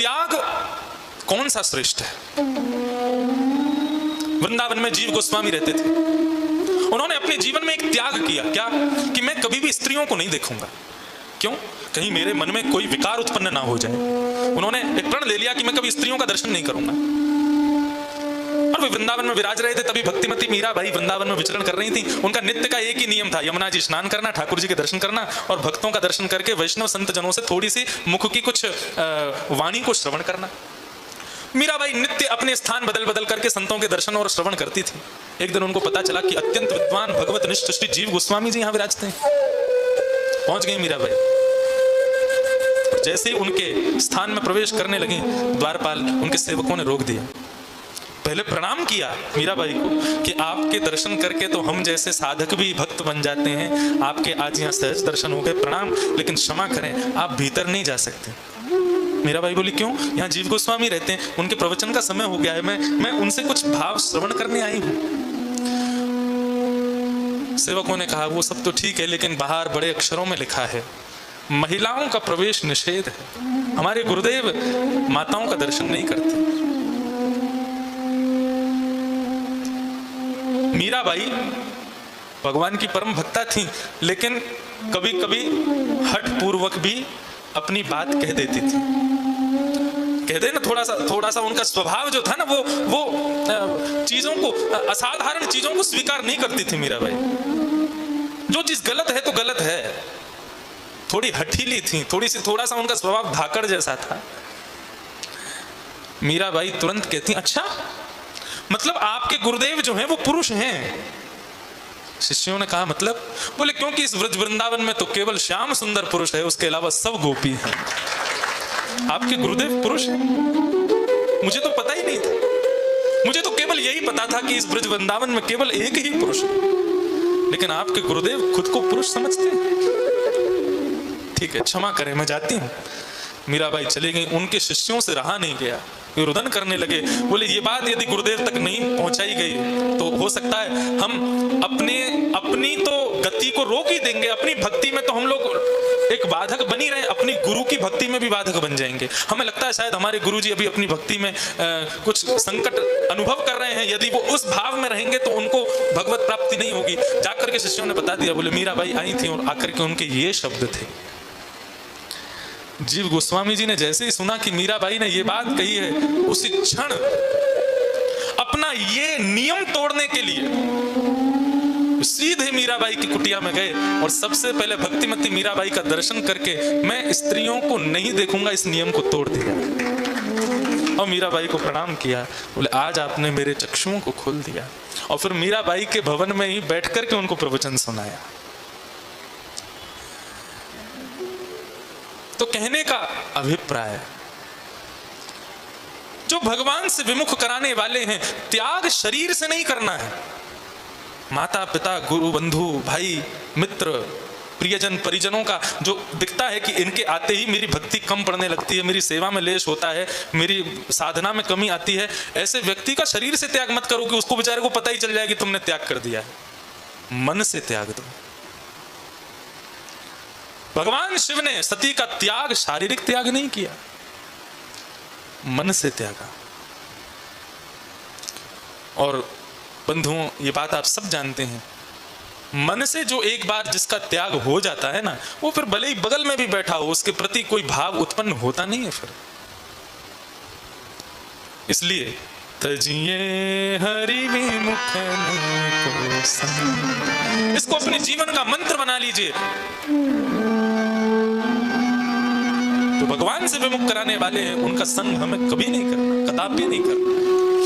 त्याग कौन सा श्रेष्ठ है। वृंदावन में जीव गोस्वामी रहते थे, उन्होंने अपने जीवन में एक त्याग किया, क्या कि मैं कभी भी स्त्रियों को नहीं देखूंगा। क्यों? कहीं मेरे मन में कोई विकार उत्पन्न ना हो जाए। उन्होंने एक प्रण ले लिया कि मैं कभी स्त्रियों का दर्शन नहीं करूंगा। और वे वृंदावन में विराज रहे थे, तभी भक्तिमती मीराबाई वृंदावन में विचरण कर रही थी। उनका नित्य का एक ही नियम था, यमुना जी स्नान करना, ठाकुर जी के दर्शन करना और भक्तों का दर्शन करके वैष्णव संत जनों से थोड़ी सी मुख की कुछ वाणी को श्रवण करना। मीराबाई नित्य अपने स्थान बदल बदल करके संतों के दर्शन और श्रवण करती थी। एक दिन उनको पता चला कि अत्यंत विद्वान भगवत निष्ठ श्री जीव गोस्वामी जी यहाँ विराजते हैं। पहुंच गई मीराबाई। जैसे ही उनके स्थान में प्रवेश करने लगे, द्वारपाल उनके सेवकों ने रोक दिया। पहले प्रणाम किया मीराबाई को कि आपके दर्शन करके तो हम जैसे साधक भी भक्त बन जाते हैं, आपके आज यहाँ सहज दर्शन हो गए, प्रणाम, लेकिन क्षमा करें, आप भीतर नहीं जा सकते। मीराबाई बोली क्यों? यहाँ जीव गोस्वामी रहते हैं, उनके प्रवचन का समय हो गया है, मैं उनसे कुछ भाव श्रवण करने आई हूँ। सेवकों ने कहा वो सब तो ठीक है, लेकिन बाहर बड़े अक्षरों में लिखा है महिलाओं का प्रवेश निषेध है। हमारे गुरुदेव माताओं का दर्शन नहीं करते। मीराबाई भगवान की परम भक्ता थी, लेकिन कभी कभी हठ पूर्वक भी अपनी बात कह देती थी। कहते ना थोड़ा सा उनका स्वभाव जो था ना, वो चीजों को, असाधारण चीजों को स्वीकार नहीं करती थी मीराबाई। जो चीज गलत है तो गलत है। थोड़ी हठीली थी, थोड़ा सा उनका स्वभाव धाकड़ जैसा था। मीराबाई तुरंत कहती अच्छा, मतलब आपके गुरुदेव जो हैं वो पुरुष हैं। शिष्यों ने कहा मतलब? बोले क्योंकि इस व्रज वृंदावन में तो केवल श्याम सुंदर पुरुष है, उसके अलावा सब गोपी हैं। आपके गुरुदेव पुरुष हैं? मुझे तो पता ही नहीं था। मुझे तो केवल यही पता था कि इस व्रज वृंदावन में केवल एक ही पुरुष है, लेकिन आपके गुरुदेव खुद को पुरुष समझते हैं। ठीक है, क्षमा करें, मैं जाती हूँ। मीराबाई चली गई। उनके शिष्यों से रहा नहीं गया, वे रुदन करने लगे। बोले ये बात यदि गुरुदेव तक नहीं पहुंचाई गई तो हो सकता है हम अपनी तो गति को रोक ही देंगे। अपनी भक्ति में तो हम लोग एक बाधक बनी रहे, अपनी गुरु की भक्ति में भी बाधक बन जाएंगे। हमें लगता है शायद हमारे गुरु जी अभी अपनी भक्ति में कुछ संकट अनुभव कर रहे हैं, यदि वो उस भाव में रहेंगे तो उनको भगवत प्राप्ति नहीं होगी। जाकर के शिष्यों ने बता दिया। बोले मीराबाई आई थी और आकर के उनके ये शब्द थे। जीव गोस्वामी जी ने जैसे ही सुना कि मीराबाई ने ये बात कही है, उसी क्षण अपना ये नियम तोड़ने के लिए सीधे मीराबाई की कुटिया में गए और सबसे पहले भक्तिमती मीराबाई का दर्शन करके मैं स्त्रियों को नहीं देखूंगा, इस नियम को तोड़ दिया और मीराबाई को प्रणाम किया। बोले आज आपने मेरे चक्षुओं को खोल दिया। और फिर मीराबाई के भवन में ही बैठ करके उनको प्रवचन सुनाया। तो कहने का अभिप्राय, जो भगवान से विमुख कराने वाले हैं, त्याग शरीर से नहीं करना है। माता पिता, गुरु, बंधु, भाई, मित्र, प्रियजन, परिजनों का जो दिखता है कि इनके आते ही मेरी भक्ति कम पड़ने लगती है, मेरी सेवा में लेश होता है, मेरी साधना में कमी आती है, ऐसे व्यक्ति का शरीर से त्याग मत करो कि उसको बेचारे को पता ही चल जाए कि तुमने त्याग कर दिया है। मन से त्याग दो। भगवान शिव ने सती का त्याग शारीरिक त्याग नहीं किया, मन से त्यागा। और बंधुओं, ये बात आप सब जानते हैं, मन से जो एक बार जिसका त्याग हो जाता है ना, वो फिर भले ही बगल में भी बैठा हो, उसके प्रति कोई भाव उत्पन्न होता नहीं है फिर। इसलिए तजिए हरि विमुख को संग, इसको अपने जीवन का मंत्र बना लीजिए। तो भगवान से विमुख कराने वाले हैं, उनका संग हमें कभी नहीं करना, कदापि नहीं करना।